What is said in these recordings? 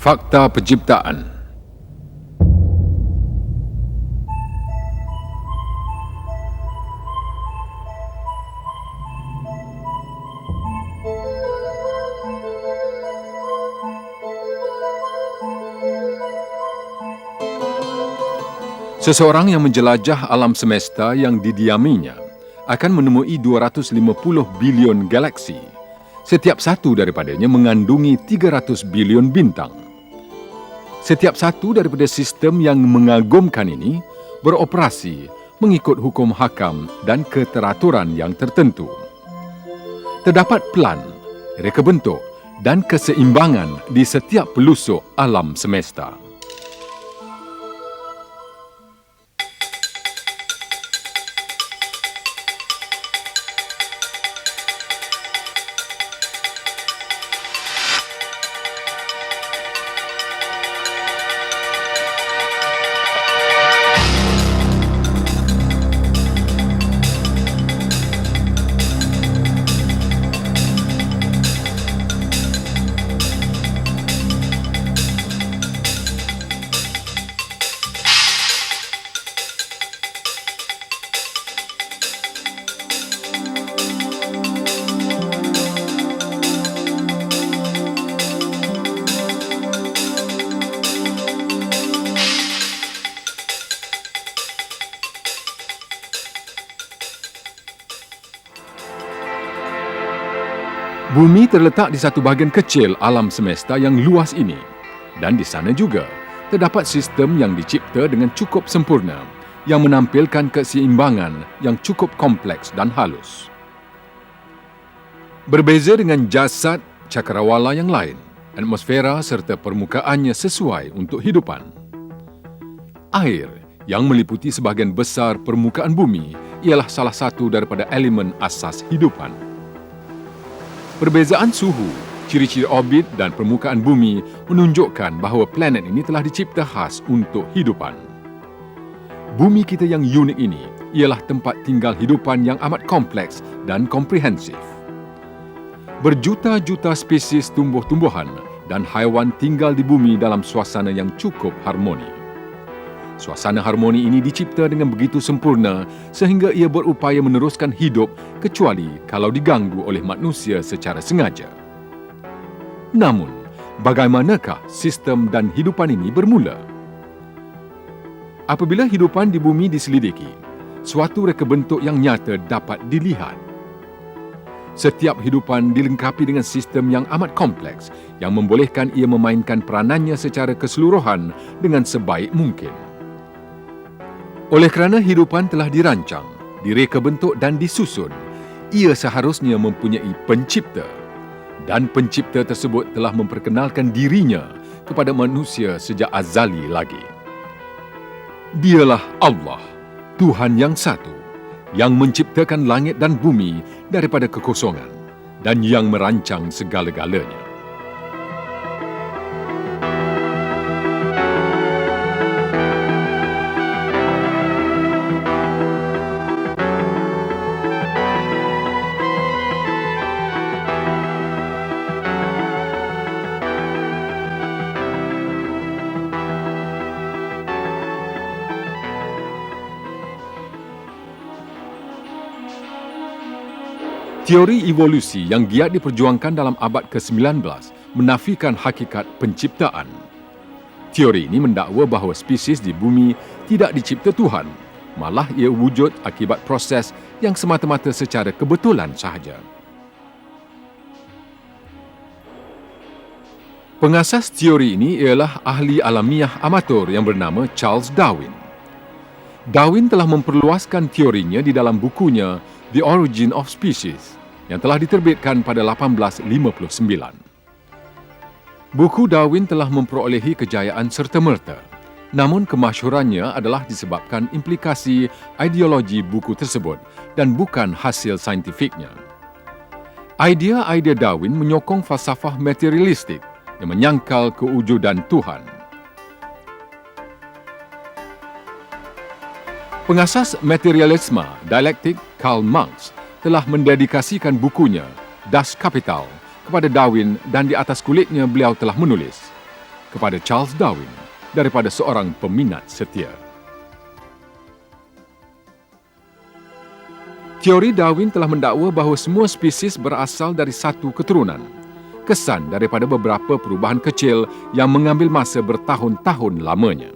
Fakta Penciptaan. Seseorang yang menjelajah alam semesta yang didiaminya akan menemui 250 bilion galaksi. Setiap satu daripadanya mengandungi 300 bilion bintang. Setiap satu daripada sistem yang mengagumkan ini beroperasi mengikut hukum hakam dan keteraturan yang tertentu. Terdapat plan, reka bentuk dan keseimbangan di setiap pelusuk alam semesta. Bumi terletak di satu bahagian kecil alam semesta yang luas ini, dan di sana juga terdapat sistem yang dicipta dengan cukup sempurna yang menampilkan keseimbangan yang cukup kompleks dan halus. Berbeza dengan jasad cakrawala yang lain, atmosfera serta permukaannya sesuai untuk hidupan. Air yang meliputi sebahagian besar permukaan bumi ialah salah satu daripada elemen asas hidupan. Perbezaan suhu, ciri-ciri orbit dan permukaan bumi menunjukkan bahawa planet ini telah dicipta khas untuk hidupan. Bumi kita yang unik ini ialah tempat tinggal hidupan yang amat kompleks dan komprehensif. Berjuta-juta spesies tumbuh-tumbuhan dan haiwan tinggal di bumi dalam suasana yang cukup harmoni. Suasana harmoni ini dicipta dengan begitu sempurna sehingga ia berupaya meneruskan hidup kecuali kalau diganggu oleh manusia secara sengaja. Namun, bagaimanakah sistem dan hidupan ini bermula? Apabila hidupan di bumi diselidiki, suatu reka bentuk yang nyata dapat dilihat. Setiap hidupan dilengkapi dengan sistem yang amat kompleks yang membolehkan ia memainkan peranannya secara keseluruhan dengan sebaik mungkin. Oleh kerana hidupan telah dirancang, direka bentuk dan disusun, ia seharusnya mempunyai pencipta. Dan pencipta tersebut telah memperkenalkan dirinya kepada manusia sejak azali lagi. Dialah Allah, Tuhan yang satu, yang menciptakan langit dan bumi daripada kekosongan dan yang merancang segala-galanya. Teori evolusi yang giat diperjuangkan dalam abad ke-19 menafikan hakikat penciptaan. Teori ini mendakwa bahawa spesies di bumi tidak dicipta Tuhan, malah ia wujud akibat proses yang semata-mata secara kebetulan sahaja. Pengasas teori ini ialah ahli alamiah amatur yang bernama Charles Darwin. Darwin telah memperluaskan teorinya di dalam bukunya The Origin of Species yang telah diterbitkan pada 1859. Buku Darwin telah memperolehi kejayaan serta-merta, namun kemasyhurannya adalah disebabkan implikasi ideologi buku tersebut dan bukan hasil saintifiknya. Idea-idea Darwin menyokong falsafah materialistik yang menyangkal kewujudan Tuhan. Pengasas materialisme dialektik Karl Marx telah mendedikasikan bukunya Das Kapital kepada Darwin dan di atas kulitnya beliau telah menulis, kepada Charles Darwin daripada seorang peminat setia. Teori Darwin telah mendakwa bahawa semua spesies berasal dari satu keturunan, kesan daripada beberapa perubahan kecil yang mengambil masa bertahun-tahun lamanya.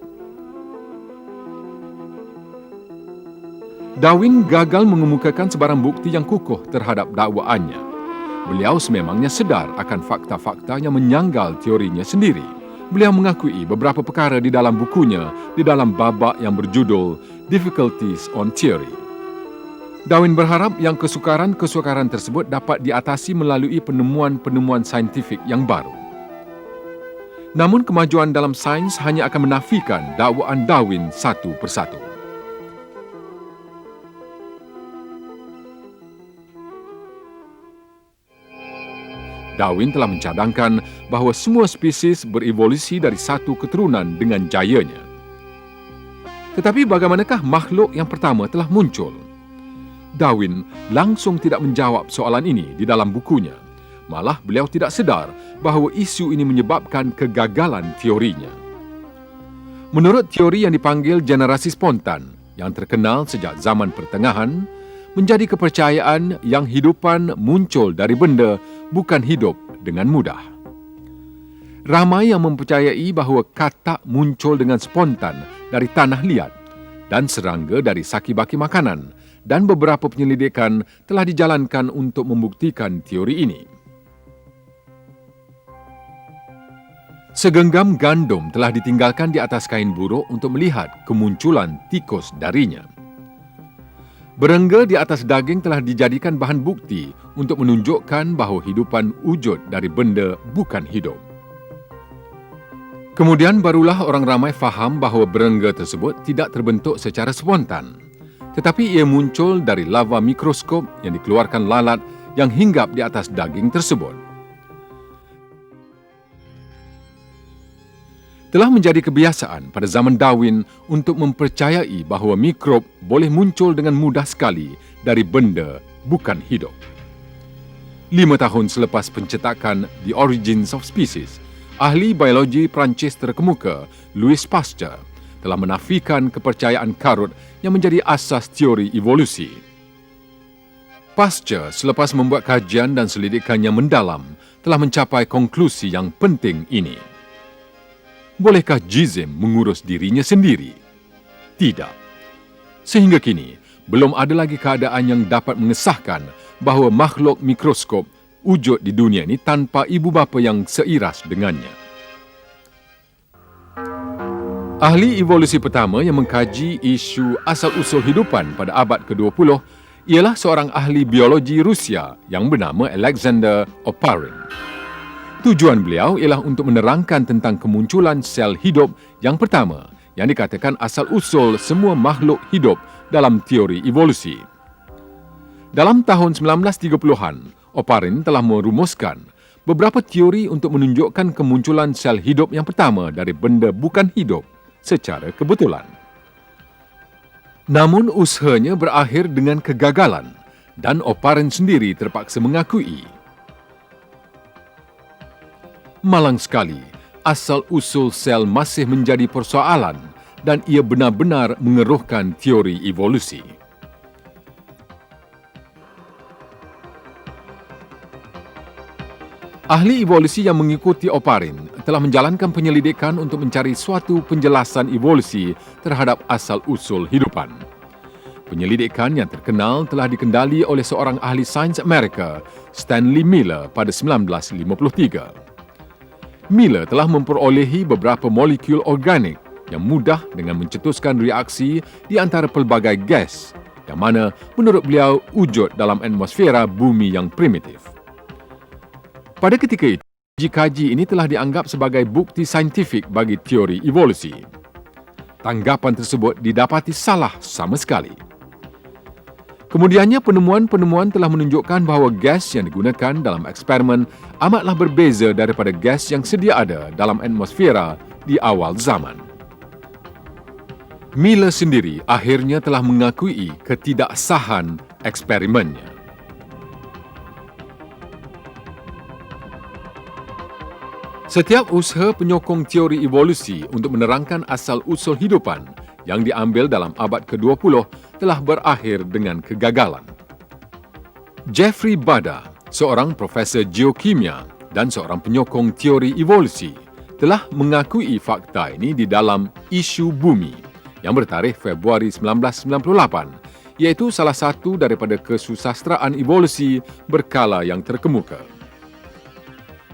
Darwin gagal mengemukakan sebarang bukti yang kukuh terhadap dakwaannya. Beliau sememangnya sedar akan fakta-fakta yang menyanggal teorinya sendiri. Beliau mengakui beberapa perkara di dalam bukunya di dalam babak yang berjudul Difficulties on Theory. Darwin berharap yang kesukaran-kesukaran tersebut dapat diatasi melalui penemuan-penemuan saintifik yang baru. Namun kemajuan dalam sains hanya akan menafikan dakwaan Darwin satu persatu. Darwin telah mencadangkan bahawa semua spesies berevolusi dari satu keturunan dengan jayanya. Tetapi bagaimanakah makhluk yang pertama telah muncul? Darwin langsung tidak menjawab soalan ini di dalam bukunya. Malah beliau tidak sedar bahawa isu ini menyebabkan kegagalan teorinya. Menurut teori yang dipanggil generasi spontan, yang terkenal sejak zaman pertengahan, menjadi kepercayaan yang hidupan muncul dari benda bukan hidup dengan mudah. Ramai yang mempercayai bahawa katak muncul dengan spontan dari tanah liat dan serangga dari saki-baki makanan, dan beberapa penyelidikan telah dijalankan untuk membuktikan teori ini. Segenggam gandum telah ditinggalkan di atas kain buruk untuk melihat kemunculan tikus darinya. Berengga di atas daging telah dijadikan bahan bukti untuk menunjukkan bahawa hidupan wujud dari benda bukan hidup. Kemudian barulah orang ramai faham bahawa berengga tersebut tidak terbentuk secara spontan, tetapi ia muncul dari lava mikroskop yang dikeluarkan lalat yang hinggap di atas daging tersebut. Telah menjadi kebiasaan pada zaman Darwin untuk mempercayai bahawa mikrob boleh muncul dengan mudah sekali dari benda bukan hidup. 5 tahun selepas pencetakan The Origins of Species, ahli biologi Perancis terkemuka, Louis Pasteur, telah menafikan kepercayaan karut yang menjadi asas teori evolusi. Pasteur, selepas membuat kajian dan selidikannya mendalam, telah mencapai konklusi yang penting ini. Bolehkah jizim mengurus dirinya sendiri? Tidak. Sehingga kini, belum ada lagi keadaan yang dapat mengesahkan bahawa makhluk mikroskop wujud di dunia ini tanpa ibu bapa yang seiras dengannya. Ahli evolusi pertama yang mengkaji isu asal-usul hidupan pada abad ke-20 ialah seorang ahli biologi Rusia yang bernama Alexander Oparin. Tujuan beliau ialah untuk menerangkan tentang kemunculan sel hidup yang pertama yang dikatakan asal-usul semua makhluk hidup dalam teori evolusi. Dalam tahun 1930-an, Oparin telah merumuskan beberapa teori untuk menunjukkan kemunculan sel hidup yang pertama dari benda bukan hidup secara kebetulan. Namun usahanya berakhir dengan kegagalan dan Oparin sendiri terpaksa mengakui. Malang sekali, asal-usul sel masih menjadi persoalan dan ia benar-benar mengeruhkan teori evolusi. Ahli evolusi yang mengikuti Oparin telah menjalankan penyelidikan untuk mencari suatu penjelasan evolusi terhadap asal-usul hidupan. Penyelidikan yang terkenal telah dikendali oleh seorang ahli sains Amerika, Stanley Miller, pada 1953. Miller telah memperolehi beberapa molekul organik yang mudah dengan mencetuskan reaksi di antara pelbagai gas yang mana menurut beliau wujud dalam atmosfera bumi yang primitif. Pada ketika itu, kaji ini telah dianggap sebagai bukti saintifik bagi teori evolusi. Tanggapan tersebut didapati salah sama sekali. Kemudiannya penemuan-penemuan telah menunjukkan bahawa gas yang digunakan dalam eksperimen amatlah berbeza daripada gas yang sedia ada dalam atmosfera di awal zaman. Miller sendiri akhirnya telah mengakui ketidaksahan eksperimennya. Setiap usaha penyokong teori evolusi untuk menerangkan asal-usul hidupan yang diambil dalam abad ke-20 telah berakhir dengan kegagalan. Jeffrey Bada, seorang profesor geokimia dan seorang penyokong teori evolusi, telah mengakui fakta ini di dalam Isu Bumi yang bertarikh Februari 1998, iaitu salah satu daripada kesusastraan evolusi berkala yang terkemuka.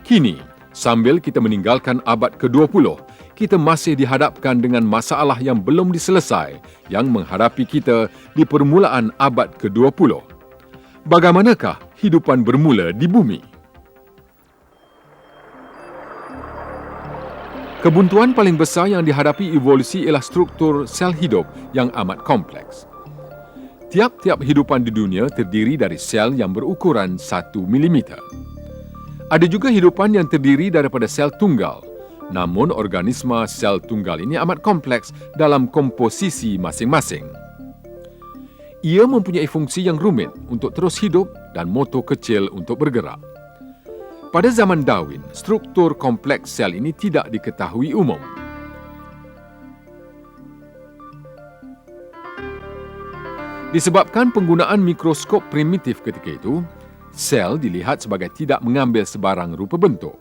Kini, sambil kita meninggalkan abad ke-20, kita masih dihadapkan dengan masalah yang belum diselesai yang menghadapi kita di permulaan abad ke-20. Bagaimanakah hidupan bermula di bumi? Kebuntuan paling besar yang dihadapi evolusi ialah struktur sel hidup yang amat kompleks. Tiap-tiap hidupan di dunia terdiri dari sel yang berukuran 1 milimeter. Ada juga hidupan yang terdiri daripada sel tunggal, namun organisma sel tunggal ini amat kompleks dalam komposisi masing-masing. Ia mempunyai fungsi yang rumit untuk terus hidup dan motor kecil untuk bergerak. Pada zaman Darwin, struktur kompleks sel ini tidak diketahui umum. Disebabkan penggunaan mikroskop primitif ketika itu, sel dilihat sebagai tidak mengambil sebarang rupa bentuk.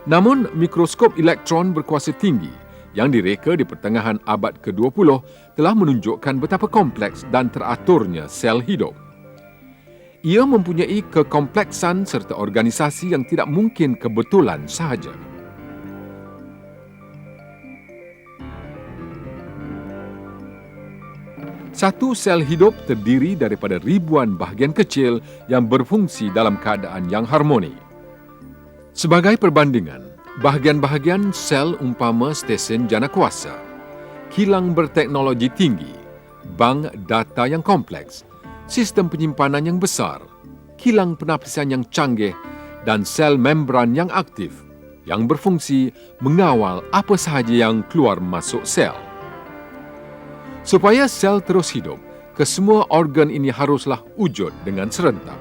Namun, mikroskop elektron berkuasa tinggi yang direka di pertengahan abad ke-20 telah menunjukkan betapa kompleks dan teraturnya sel hidup. Ia mempunyai kekompleksan serta organisasi yang tidak mungkin kebetulan sahaja. Satu sel hidup terdiri daripada ribuan bahagian kecil yang berfungsi dalam keadaan yang harmoni. Sebagai perbandingan, bahagian-bahagian sel umpama stesen jana kuasa, kilang berteknologi tinggi, bank data yang kompleks, sistem penyimpanan yang besar, kilang penapisan yang canggih dan sel membran yang aktif yang berfungsi mengawal apa sahaja yang keluar masuk sel. Supaya sel terus hidup, kesemua organ ini haruslah wujud dengan serentak.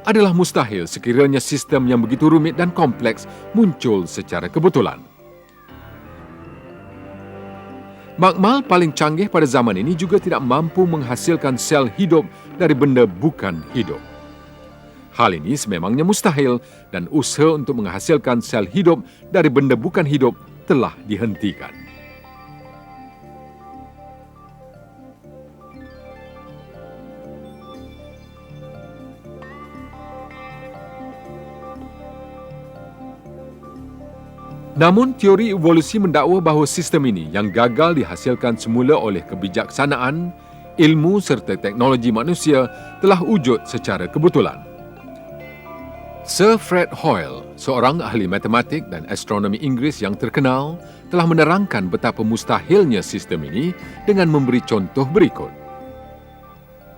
Adalah mustahil sekiranya sistem yang begitu rumit dan kompleks muncul secara kebetulan. Makmal paling canggih pada zaman ini juga tidak mampu menghasilkan sel hidup dari benda bukan hidup. Hal ini sememangnya mustahil dan usaha untuk menghasilkan sel hidup dari benda bukan hidup telah dihentikan. Namun, teori evolusi mendakwa bahawa sistem ini yang gagal dihasilkan semula oleh kebijaksanaan, ilmu serta teknologi manusia telah wujud secara kebetulan. Sir Fred Hoyle, seorang ahli matematik dan astronomi Inggeris yang terkenal, telah menerangkan betapa mustahilnya sistem ini dengan memberi contoh berikut.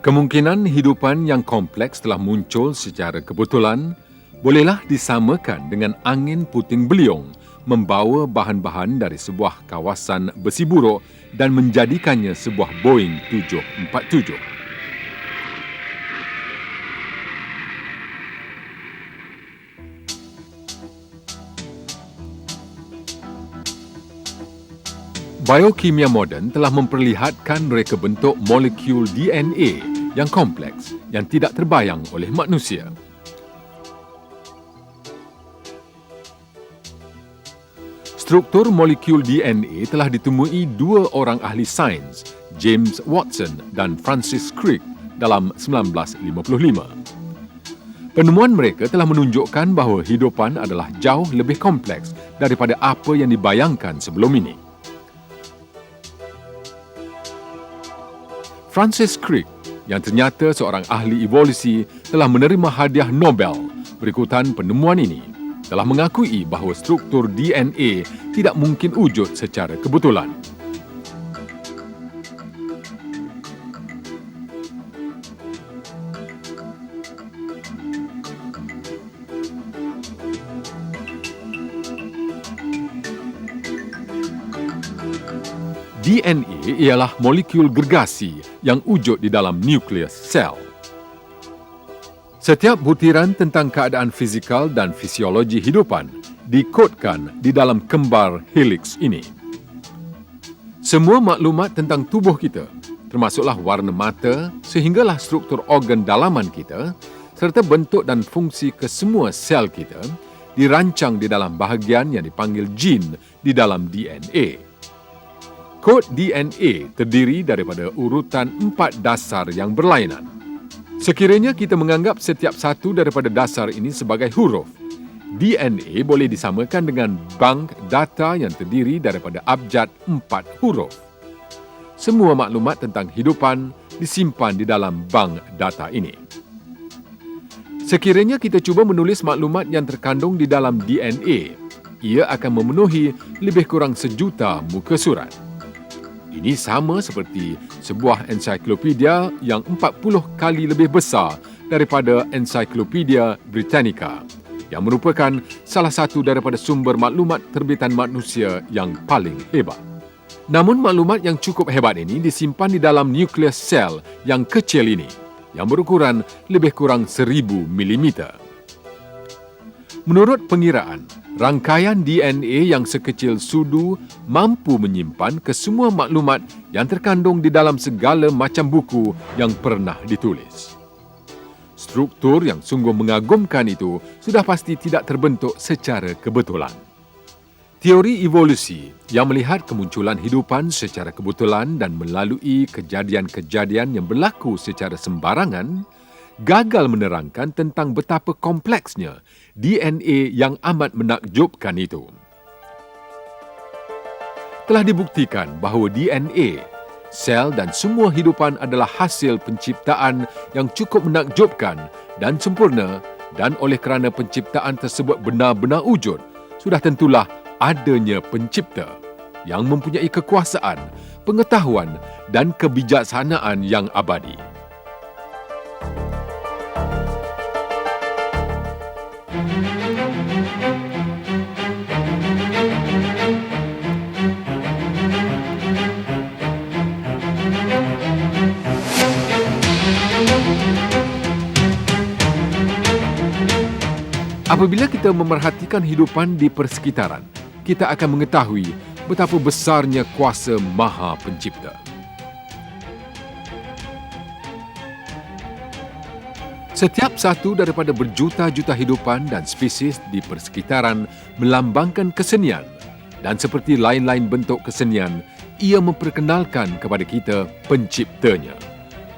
Kemungkinan hidupan yang kompleks telah muncul secara kebetulan bolehlah disamakan dengan angin puting beliung membawa bahan-bahan dari sebuah kawasan besi buruk dan menjadikannya sebuah Boeing 747. Biokimia moden telah memperlihatkan reka bentuk molekul DNA yang kompleks yang tidak terbayang oleh manusia. Struktur molekul DNA telah ditemui dua orang ahli sains, James Watson dan Francis Crick, dalam 1955. Penemuan mereka telah menunjukkan bahawa hidupan adalah jauh lebih kompleks daripada apa yang dibayangkan sebelum ini. Francis Crick, yang ternyata seorang ahli evolusi, telah menerima hadiah Nobel berikutan penemuan ini, telah mengakui bahawa struktur DNA tidak mungkin wujud secara kebetulan. DNA ialah molekul gergasi yang wujud di dalam nukleus sel. Setiap butiran tentang keadaan fizikal dan fisiologi hidupan dikodkan di dalam kembar helix ini. Semua maklumat tentang tubuh kita, termasuklah warna mata sehinggalah struktur organ dalaman kita, serta bentuk dan fungsi kesemua sel kita, dirancang di dalam bahagian yang dipanggil gene di dalam DNA. Kod DNA terdiri daripada urutan 4 dasar yang berlainan. Sekiranya kita menganggap setiap satu daripada dasar ini sebagai huruf, DNA boleh disamakan dengan bank data yang terdiri daripada abjad 4 huruf. Semua maklumat tentang hidupan disimpan di dalam bank data ini. Sekiranya kita cuba menulis maklumat yang terkandung di dalam DNA, ia akan memenuhi lebih kurang 1 juta muka surat. Ini sama seperti sebuah ensiklopedia yang 40 kali lebih besar daripada Encyclopedia Britannica, yang merupakan salah satu daripada sumber maklumat terbitan manusia yang paling hebat. Namun maklumat yang cukup hebat ini disimpan di dalam nukleus sel yang kecil ini, yang berukuran lebih kurang 1000 mm. Menurut pengiraan, rangkaian DNA yang sekecil sudu mampu menyimpan kesemua maklumat yang terkandung di dalam segala macam buku yang pernah ditulis. Struktur yang sungguh mengagumkan itu sudah pasti tidak terbentuk secara kebetulan. Teori evolusi yang melihat kemunculan hidupan secara kebetulan dan melalui kejadian-kejadian yang berlaku secara sembarangan gagal menerangkan tentang betapa kompleksnya DNA yang amat menakjubkan itu. Telah dibuktikan bahawa DNA, sel dan semua hidupan adalah hasil penciptaan yang cukup menakjubkan dan sempurna, dan oleh kerana penciptaan tersebut benar-benar wujud, sudah tentulah adanya pencipta yang mempunyai kekuasaan, pengetahuan dan kebijaksanaan yang abadi. Apabila kita memerhatikan hidupan di persekitaran, kita akan mengetahui betapa besarnya kuasa Maha Pencipta. Setiap satu daripada berjuta-juta hidupan dan spesies di persekitaran melambangkan kesenian, dan seperti lain-lain bentuk kesenian, ia memperkenalkan kepada kita penciptanya,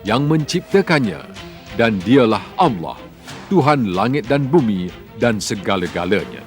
yang menciptakannya, dan dialah Allah, Tuhan langit dan bumi dan segala-galanya.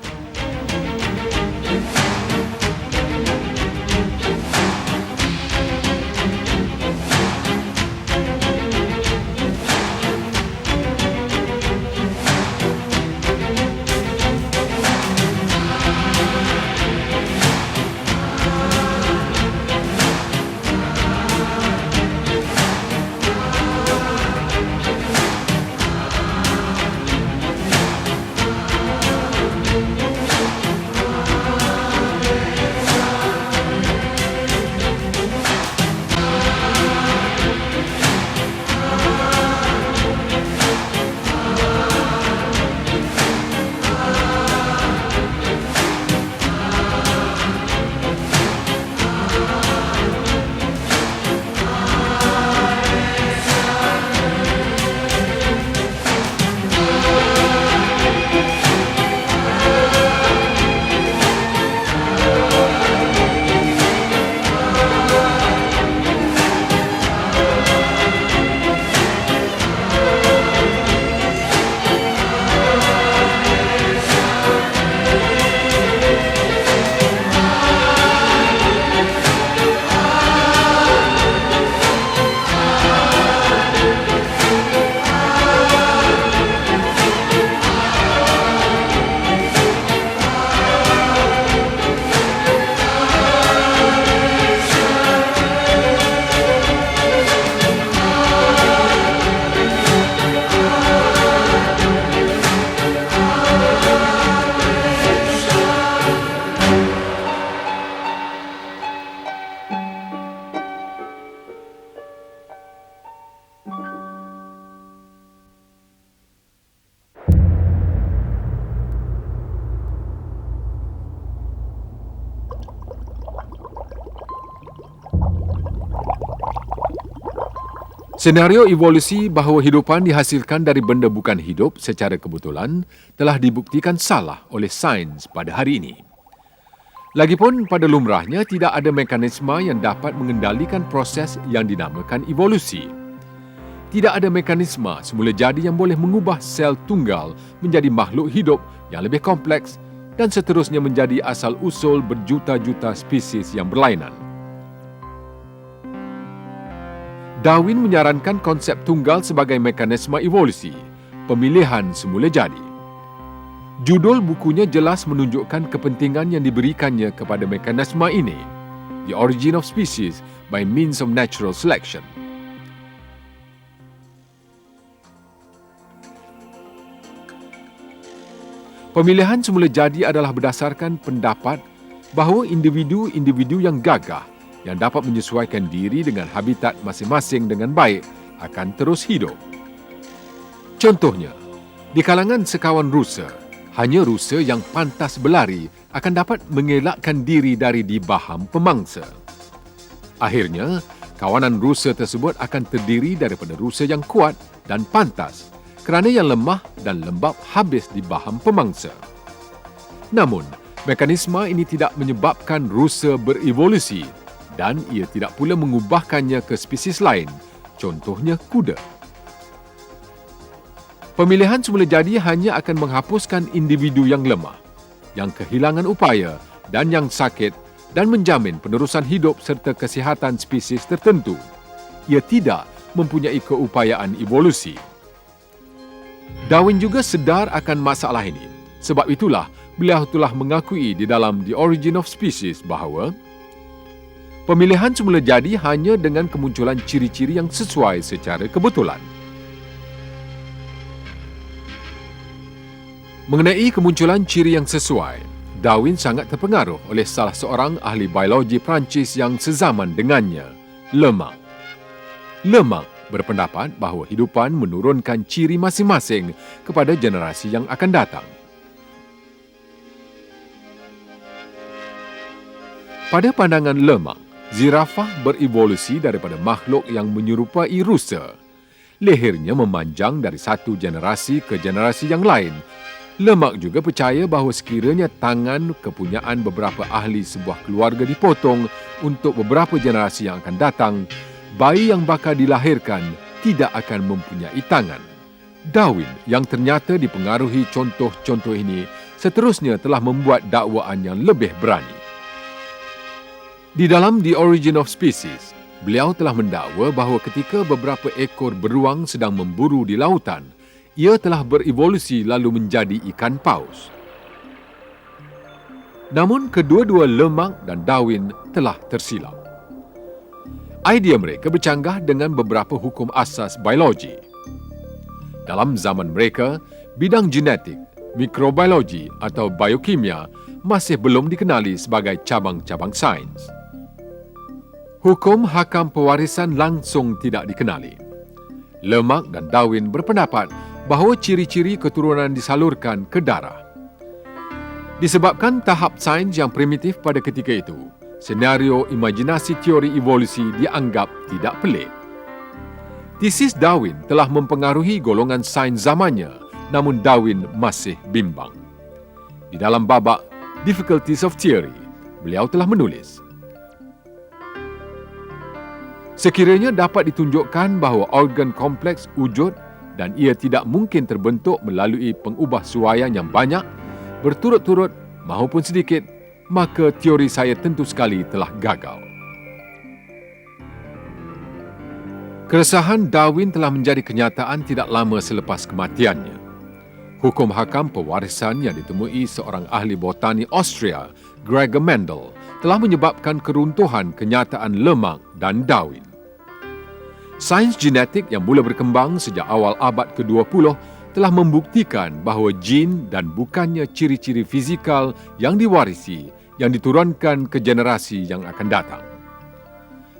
Senario evolusi bahawa hidupan dihasilkan dari benda bukan hidup secara kebetulan telah dibuktikan salah oleh sains pada hari ini. Lagipun pada lumrahnya tidak ada mekanisme yang dapat mengendalikan proses yang dinamakan evolusi. Tidak ada mekanisme semula jadi yang boleh mengubah sel tunggal menjadi makhluk hidup yang lebih kompleks dan seterusnya menjadi asal-usul berjuta-juta spesies yang berlainan. Darwin menyarankan konsep tunggal sebagai mekanisme evolusi, pemilihan semula jadi. Judul bukunya jelas menunjukkan kepentingan yang diberikannya kepada mekanisme ini, The Origin of Species by Means of Natural Selection. Pemilihan semula jadi adalah berdasarkan pendapat bahawa individu-individu yang gagah yang dapat menyesuaikan diri dengan habitat masing-masing dengan baik akan terus hidup. Contohnya, di kalangan sekawan rusa, hanya rusa yang pantas berlari akan dapat mengelakkan diri dari dibaham pemangsa. Akhirnya, kawanan rusa tersebut akan terdiri daripada rusa yang kuat dan pantas kerana yang lemah dan lembap habis dibaham pemangsa. Namun, mekanisme ini tidak menyebabkan rusa berevolusi dan ia tidak pula mengubahkannya ke spesies lain, contohnya kuda. Pemilihan semula jadi hanya akan menghapuskan individu yang lemah, yang kehilangan upaya dan yang sakit dan menjamin penerusan hidup serta kesihatan spesies tertentu. Ia tidak mempunyai keupayaan evolusi. Darwin juga sedar akan masalah ini. Sebab itulah beliau telah mengakui di dalam The Origin of Species bahawa pemilihan semula jadi hanya dengan kemunculan ciri-ciri yang sesuai secara kebetulan. Mengenai kemunculan ciri yang sesuai, Darwin sangat terpengaruh oleh salah seorang ahli biologi Perancis yang sezaman dengannya, Lamarck. Lamarck berpendapat bahawa hidupan menurunkan ciri masing-masing kepada generasi yang akan datang. Pada pandangan Lamarck, zirafah berevolusi daripada makhluk yang menyerupai rusa. Lehernya memanjang dari satu generasi ke generasi yang lain. Lamarck juga percaya bahawa sekiranya tangan kepunyaan beberapa ahli sebuah keluarga dipotong untuk beberapa generasi yang akan datang, bayi yang bakal dilahirkan tidak akan mempunyai tangan. Darwin yang ternyata dipengaruhi contoh-contoh ini seterusnya telah membuat dakwaan yang lebih berani. Di dalam The Origin of Species, beliau telah mendakwa bahawa ketika beberapa ekor beruang sedang memburu di lautan, ia telah berevolusi lalu menjadi ikan paus. Namun kedua-dua Lamarck dan Darwin telah tersilap. Idea mereka bercanggah dengan beberapa hukum asas biologi. Dalam zaman mereka, bidang genetik, mikrobiologi atau biokimia masih belum dikenali sebagai cabang-cabang sains. Hukum hakam pewarisan langsung tidak dikenali. Lamarck dan Darwin berpendapat bahawa ciri-ciri keturunan disalurkan ke darah. Disebabkan tahap sains yang primitif pada ketika itu, senario imajinasi teori evolusi dianggap tidak pelik. Tesis Darwin telah mempengaruhi golongan sains zamannya, namun Darwin masih bimbang. Di dalam babak Difficulties of Theory, beliau telah menulis, sekiranya dapat ditunjukkan bahawa organ kompleks wujud dan ia tidak mungkin terbentuk melalui pengubahsuaian yang banyak, berturut-turut maupun sedikit, maka teori saya tentu sekali telah gagal. Keresahan Darwin telah menjadi kenyataan tidak lama selepas kematiannya. Hukum hakam pewarisan yang ditemui seorang ahli botani Austria, Gregor Mendel, telah menyebabkan keruntuhan kenyataan Lamarck dan Darwin. Sains genetik yang mula berkembang sejak awal abad ke-20 telah membuktikan bahawa jin dan bukannya ciri-ciri fizikal yang diwarisi yang diturunkan ke generasi yang akan datang.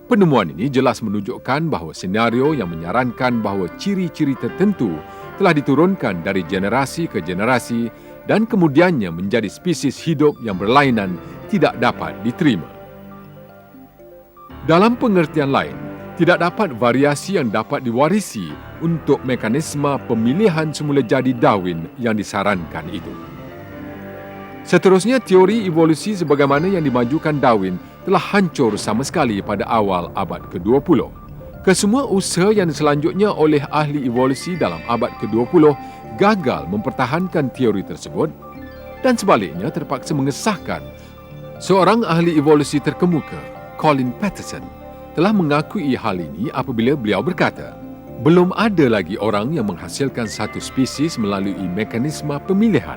Penemuan ini jelas menunjukkan bahawa senario yang menyarankan bahawa ciri-ciri tertentu telah diturunkan dari generasi ke generasi dan kemudiannya menjadi spesies hidup yang berlainan tidak dapat diterima. Dalam pengertian lain, Tidak dapat variasi yang dapat diwarisi untuk mekanisme pemilihan semula jadi Darwin yang disarankan itu. Seterusnya, teori evolusi sebagaimana yang dimajukan Darwin telah hancur sama sekali pada awal abad ke-20. Kesemua usaha yang selanjutnya oleh ahli evolusi dalam abad ke-20 gagal mempertahankan teori tersebut dan sebaliknya terpaksa mengesahkan. Seorang ahli evolusi terkemuka, Colin Peterson, telah mengakui hal ini apabila beliau berkata, belum ada lagi orang yang menghasilkan satu spesies melalui mekanisme pemilihan.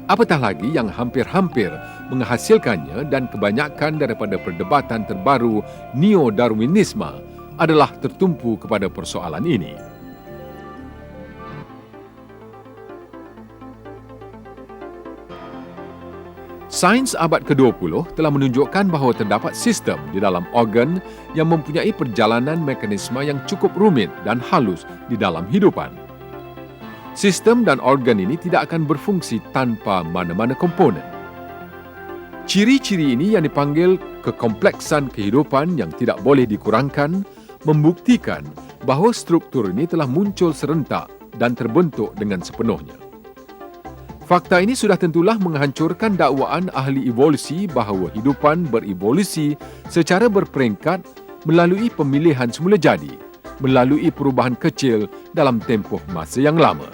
Apatah lagi yang hampir-hampir menghasilkannya, dan kebanyakan daripada perdebatan terbaru neo-Darwinisme adalah tertumpu kepada persoalan ini. Sains abad ke-20 telah menunjukkan bahawa terdapat sistem di dalam organ yang mempunyai perjalanan mekanisme yang cukup rumit dan halus di dalam hidupan. Sistem dan organ ini tidak akan berfungsi tanpa mana-mana komponen. Ciri-ciri ini yang dipanggil kekompleksan kehidupan yang tidak boleh dikurangkan membuktikan bahawa struktur ini telah muncul serentak dan terbentuk dengan sepenuhnya. Fakta ini sudah tentulah menghancurkan dakwaan ahli evolusi bahawa hidupan berevolusi secara berperingkat melalui pemilihan semula jadi, melalui perubahan kecil dalam tempoh masa yang lama.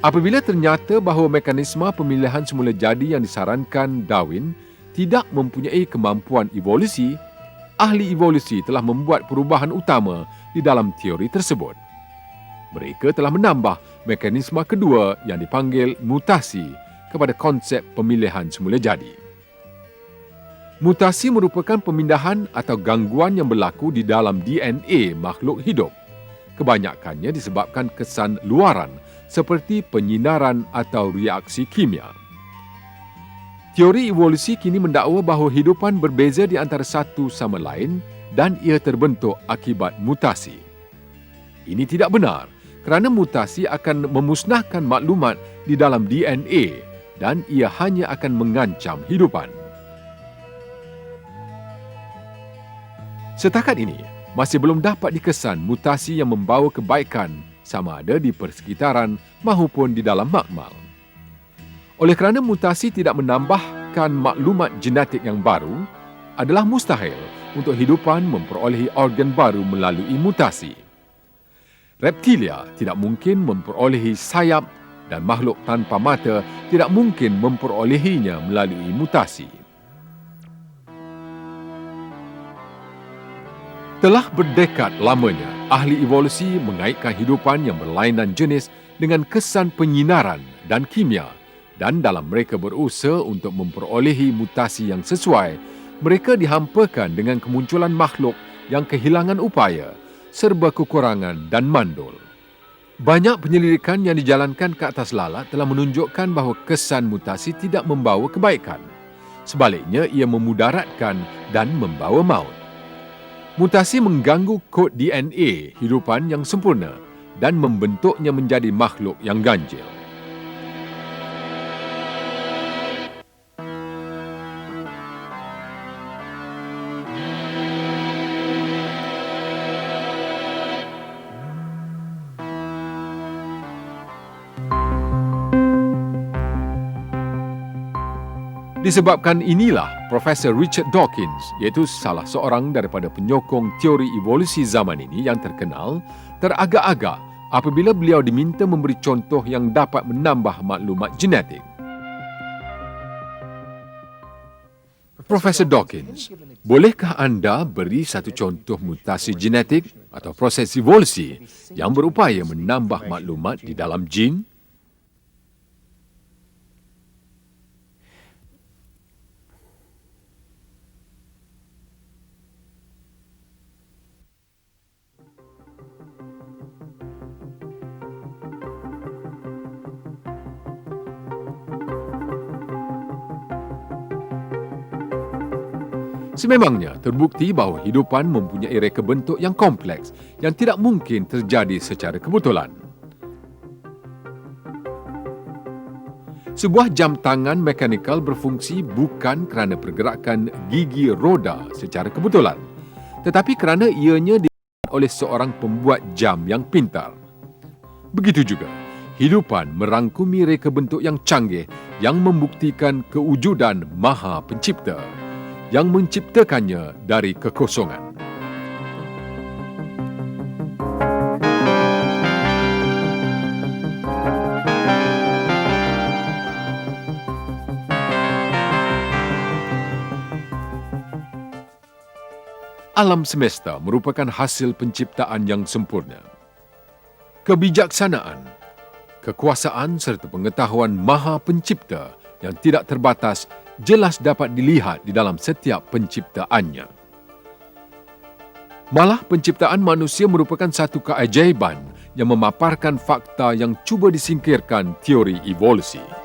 Apabila ternyata bahawa mekanisme pemilihan semula jadi yang disarankan Darwin tidak mempunyai kemampuan evolusi, ahli evolusi telah membuat perubahan utama di dalam teori tersebut. Mereka telah menambah mekanisme kedua yang dipanggil mutasi kepada konsep pemilihan semula jadi. Mutasi merupakan pemindahan atau gangguan yang berlaku di dalam DNA makhluk hidup. Kebanyakannya disebabkan kesan luaran seperti penyinaran atau reaksi kimia. Teori evolusi kini mendakwa bahawa hidupan berbeza di antara satu sama lain dan ia terbentuk akibat mutasi. Ini tidak benar, kerana mutasi akan memusnahkan maklumat di dalam DNA dan ia hanya akan mengancam hidupan. Setakat ini, masih belum dapat dikesan mutasi yang membawa kebaikan sama ada di persekitaran maupun di dalam makmal. Oleh kerana mutasi tidak menambahkan maklumat genetik yang baru, adalah mustahil untuk hidupan memperolehi organ baru melalui mutasi. Reptilia tidak mungkin memperolehi sayap dan makhluk tanpa mata tidak mungkin memperolehinya melalui mutasi. Telah berdekad lamanya, ahli evolusi mengaitkan hidupan yang berlainan jenis dengan kesan penyinaran dan kimia, dan dalam mereka berusaha untuk memperolehi mutasi yang sesuai, mereka dihampakan dengan kemunculan makhluk yang kehilangan upaya, serba kekurangan dan mandul. Banyak penyelidikan yang dijalankan ke atas lalat telah menunjukkan bahawa kesan mutasi tidak membawa kebaikan. Sebaliknya, ia memudaratkan dan membawa maut. Mutasi mengganggu kod DNA hidupan yang sempurna dan membentuknya menjadi makhluk yang ganjil. Disebabkan inilah, Profesor Richard Dawkins, iaitu salah seorang daripada penyokong teori evolusi zaman ini yang terkenal, teragak-agak apabila beliau diminta memberi contoh yang dapat menambah maklumat genetik. Profesor Dawkins, bolehkah anda beri satu contoh mutasi genetik atau proses evolusi yang berupaya menambah maklumat di dalam jin? Sememangnya terbukti bahawa hidupan mempunyai reka bentuk yang kompleks yang tidak mungkin terjadi secara kebetulan. Sebuah jam tangan mekanikal berfungsi bukan kerana pergerakan gigi roda secara kebetulan, tetapi kerana ianya dibuat oleh seorang pembuat jam yang pintar. Begitu juga, hidupan merangkumi reka bentuk yang canggih yang membuktikan kewujudan Maha Pencipta yang menciptakannya dari kekosongan. Alam semesta merupakan hasil penciptaan yang sempurna. Kebijaksanaan, kekuasaan serta pengetahuan Maha Pencipta yang tidak terbatas jelas dapat dilihat di dalam setiap penciptaannya. Malah penciptaan manusia merupakan satu keajaiban yang memaparkan fakta yang cuba disingkirkan teori evolusi.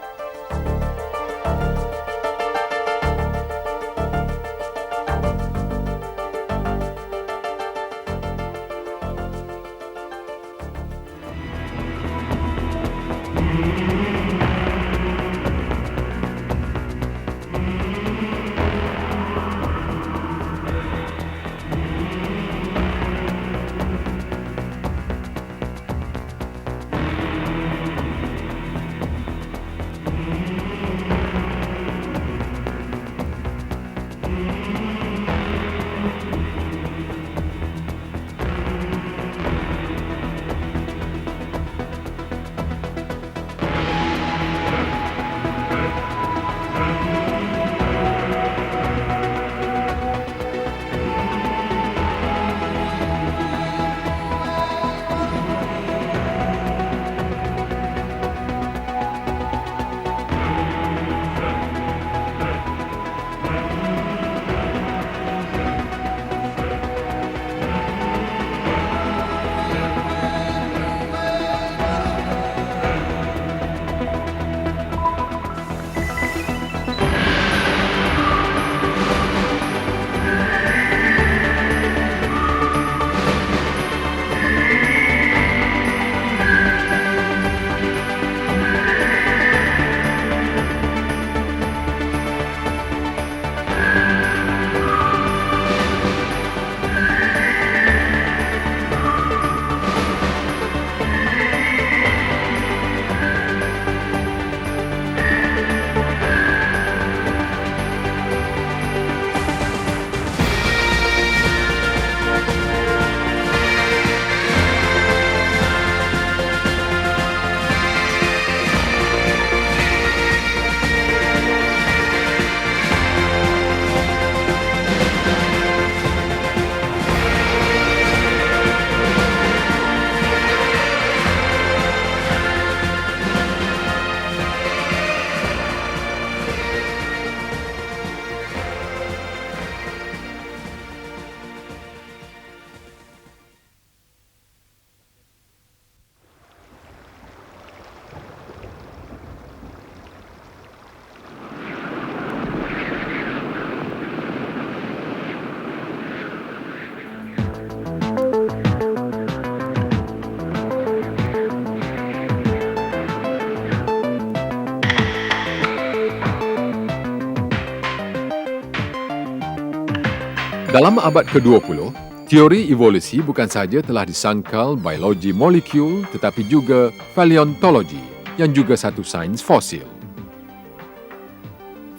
Dalam abad ke-20, teori evolusi bukan sahaja telah disangkal biologi molekul tetapi juga paleontologi yang juga satu sains fosil.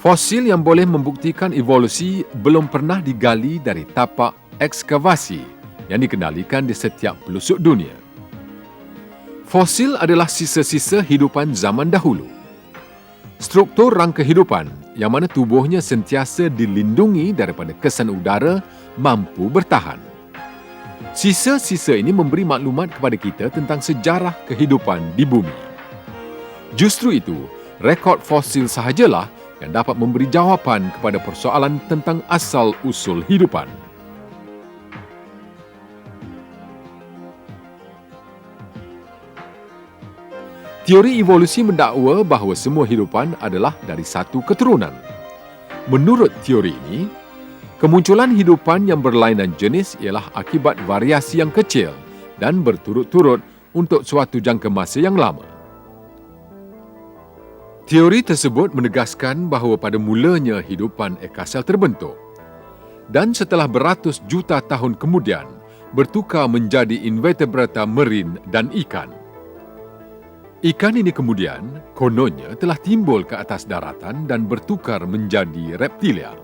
Fosil yang boleh membuktikan evolusi belum pernah digali dari tapak ekskavasi yang dikendalikan di setiap pelosok dunia. Fosil adalah sisa-sisa hidupan zaman dahulu. Struktur rangka kehidupan yang mana tubuhnya sentiasa dilindungi daripada kesan udara mampu bertahan. Sisa-sisa ini memberi maklumat kepada kita tentang sejarah kehidupan di bumi. Justru itu, rekod fosil sahajalah yang dapat memberi jawapan kepada persoalan tentang asal-usul hidupan. Teori evolusi mendakwa bahawa semua hidupan adalah dari satu keturunan. Menurut teori ini, kemunculan hidupan yang berlainan jenis ialah akibat variasi yang kecil dan berturut-turut untuk suatu jangka masa yang lama. Teori tersebut menegaskan bahawa pada mulanya hidupan ekasel terbentuk dan setelah beratus juta tahun kemudian bertukar menjadi invertebrata marin dan ikan. Ikan ini kemudian kononnya telah timbul ke atas daratan dan bertukar menjadi reptilia.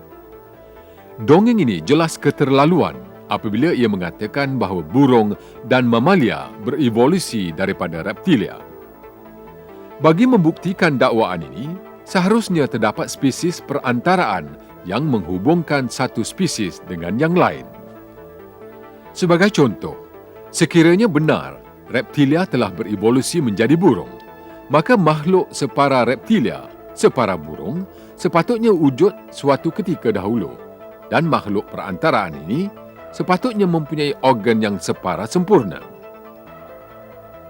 Dongeng ini jelas keterlaluan apabila ia mengatakan bahawa burung dan mamalia berevolusi daripada reptilia. Bagi membuktikan dakwaan ini, seharusnya terdapat spesies perantaraan yang menghubungkan satu spesies dengan yang lain. Sebagai contoh, sekiranya benar reptilia telah berevolusi menjadi burung, maka makhluk separa reptilia, separa burung, sepatutnya wujud suatu ketika dahulu, dan makhluk perantaraan ini sepatutnya mempunyai organ yang separa sempurna.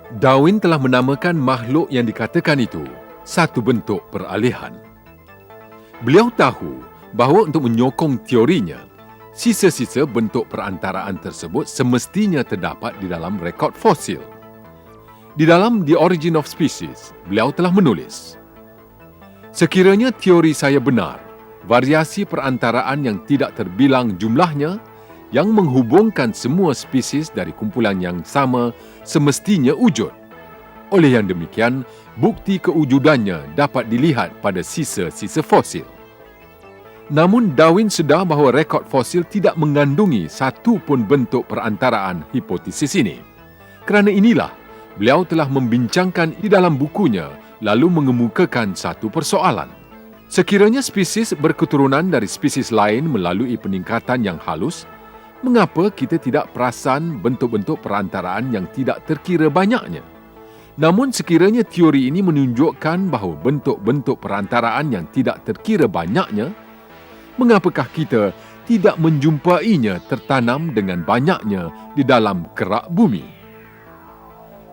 Darwin telah menamakan makhluk yang dikatakan itu satu bentuk peralihan. Beliau tahu bahawa untuk menyokong teorinya, sisa-sisa bentuk perantaraan tersebut semestinya terdapat di dalam rekod fosil. Di dalam The Origin of Species, beliau telah menulis, "Sekiranya teori saya benar, variasi perantaraan yang tidak terbilang jumlahnya yang menghubungkan semua spesies dari kumpulan yang sama semestinya wujud. Oleh yang demikian, bukti kewujudannya dapat dilihat pada sisa-sisa fosil." Namun Darwin sedar bahawa rekod fosil tidak mengandungi satu pun bentuk perantaraan hipotesis ini. Kerana inilah, beliau telah membincangkan di dalam bukunya lalu mengemukakan satu persoalan. Sekiranya spesies berketurunan dari spesies lain melalui peningkatan yang halus, mengapa kita tidak perasan bentuk-bentuk perantaraan yang tidak terkira banyaknya? Namun sekiranya teori ini menunjukkan bahawa bentuk-bentuk perantaraan yang tidak terkira banyaknya, mengapakah kita tidak menjumpainya tertanam dengan banyaknya di dalam kerak bumi?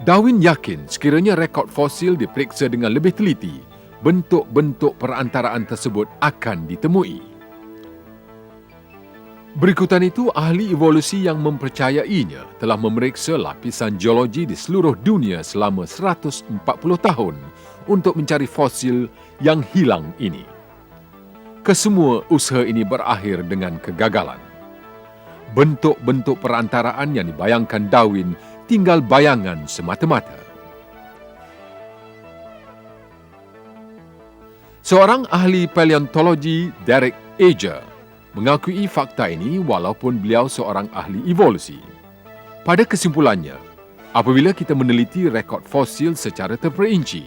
Darwin yakin sekiranya rekod fosil diperiksa dengan lebih teliti, bentuk-bentuk perantaraan tersebut akan ditemui. Berikutan itu, ahli evolusi yang mempercayainya telah memeriksa lapisan geologi di seluruh dunia selama 140 tahun untuk mencari fosil yang hilang ini. Kesemua usaha ini berakhir dengan kegagalan. Bentuk-bentuk perantaraan yang dibayangkan Darwin tinggal bayangan semata-mata. Seorang ahli paleontologi, Derek Ager, mengakui fakta ini walaupun beliau seorang ahli evolusi. Pada kesimpulannya, apabila kita meneliti rekod fosil secara terperinci,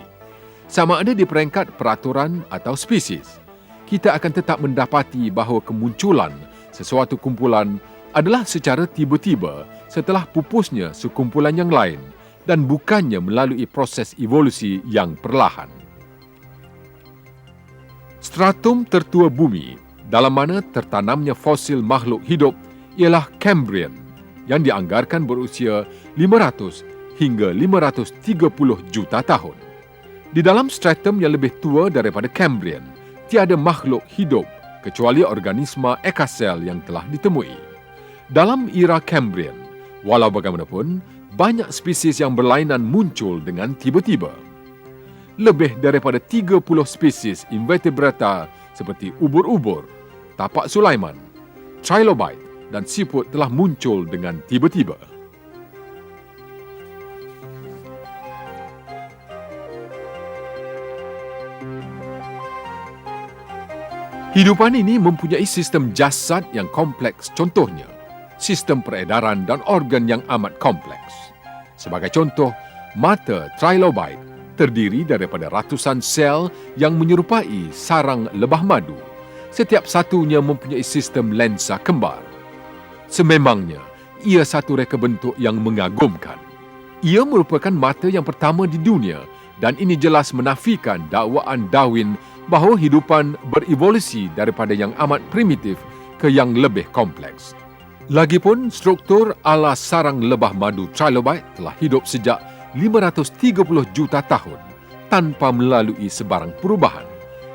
sama ada di peringkat peraturan atau spesies, kita akan tetap mendapati bahawa kemunculan sesuatu kumpulan adalah secara tiba-tiba setelah pupusnya sekumpulan yang lain dan bukannya melalui proses evolusi yang perlahan. Stratum tertua bumi dalam mana tertanamnya fosil makhluk hidup ialah Cambrian yang dianggarkan berusia 500 hingga 530 juta tahun. Di dalam stratum yang lebih tua daripada Cambrian, tiada makhluk hidup kecuali organisma ekasel yang telah ditemui. Dalam era Cambrian, walau bagaimanapun, banyak spesies yang berlainan muncul dengan tiba-tiba. Lebih daripada 30 spesies invertebrata seperti ubur-ubur, tapak Sulaiman, trilobite dan siput telah muncul dengan tiba-tiba. Hidupan ini mempunyai sistem jasad yang kompleks, contohnya sistem peredaran dan organ yang amat kompleks. Sebagai contoh, mata trilobite terdiri daripada ratusan sel yang menyerupai sarang lebah madu. Setiap satunya mempunyai sistem lensa kembar. Sememangnya, ia satu reka bentuk yang mengagumkan. Ia merupakan mata yang pertama di dunia dan ini jelas menafikan dakwaan Darwin bahawa hidupan berevolusi daripada yang amat primitif ke yang lebih kompleks. Lagipun, struktur ala sarang lebah madu trilobite telah hidup sejak 530 juta tahun tanpa melalui sebarang perubahan.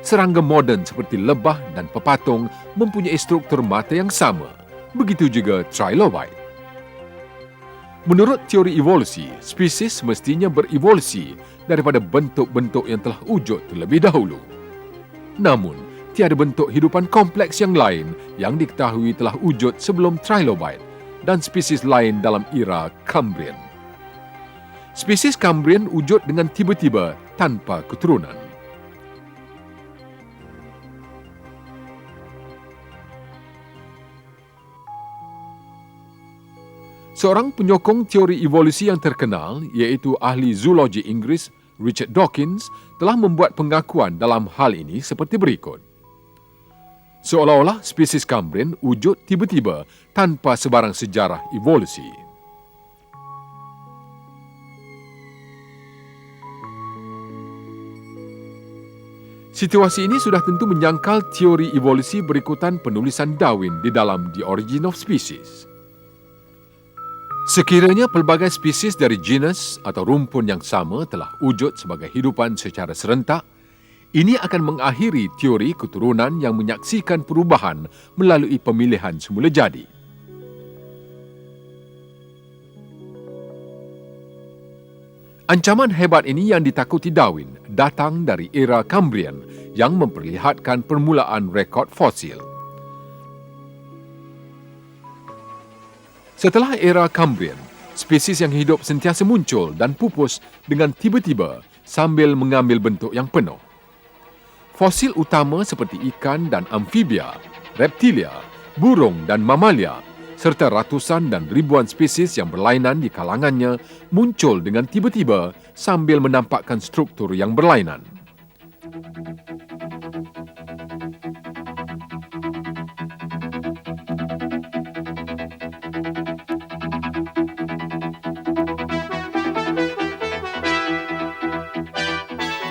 Serangga moden seperti lebah dan pepatung mempunyai struktur mata yang sama. Begitu juga trilobite. Menurut teori evolusi, spesies mestinya berevolusi daripada bentuk-bentuk yang telah wujud terlebih dahulu. Namun, tiada bentuk hidupan kompleks yang lain yang diketahui telah wujud sebelum trilobite dan spesies lain dalam era Cambrian. Spesies Cambrian wujud dengan tiba-tiba tanpa keturunan. Seorang penyokong teori evolusi yang terkenal, iaitu ahli zoologi Inggeris Richard Dawkins, telah membuat pengakuan dalam hal ini seperti berikut. Seolah-olah spesies Cambrian wujud tiba-tiba tanpa sebarang sejarah evolusi. Situasi ini sudah tentu menyangkal teori evolusi berikutan penulisan Darwin di dalam The Origin of Species. Sekiranya pelbagai spesies dari genus atau rumpun yang sama telah wujud sebagai hidupan secara serentak, ini akan mengakhiri teori keturunan yang menyaksikan perubahan melalui pemilihan semula jadi. Ancaman hebat ini yang ditakuti Darwin datang dari era Cambrian yang memperlihatkan permulaan rekod fosil. Setelah era Cambrian, spesies yang hidup sentiasa muncul dan pupus dengan tiba-tiba sambil mengambil bentuk yang penuh. Fosil utama seperti ikan dan amfibia, reptilia, burung dan mamalia, serta ratusan dan ribuan spesies yang berlainan di kalangannya muncul dengan tiba-tiba sambil menampakkan struktur yang berlainan.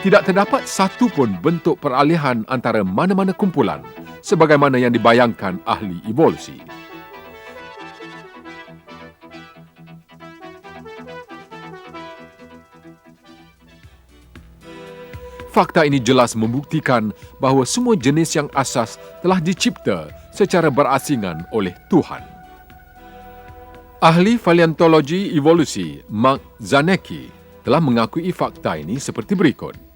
Tidak terdapat satu pun bentuk peralihan antara mana-mana kumpulan sebagaimana yang dibayangkan ahli evolusi. Fakta ini jelas membuktikan bahawa semua jenis yang asas telah dicipta secara berasingan oleh Tuhan. Ahli paleontologi evolusi Mark Zanecki telah mengakui fakta ini seperti berikut.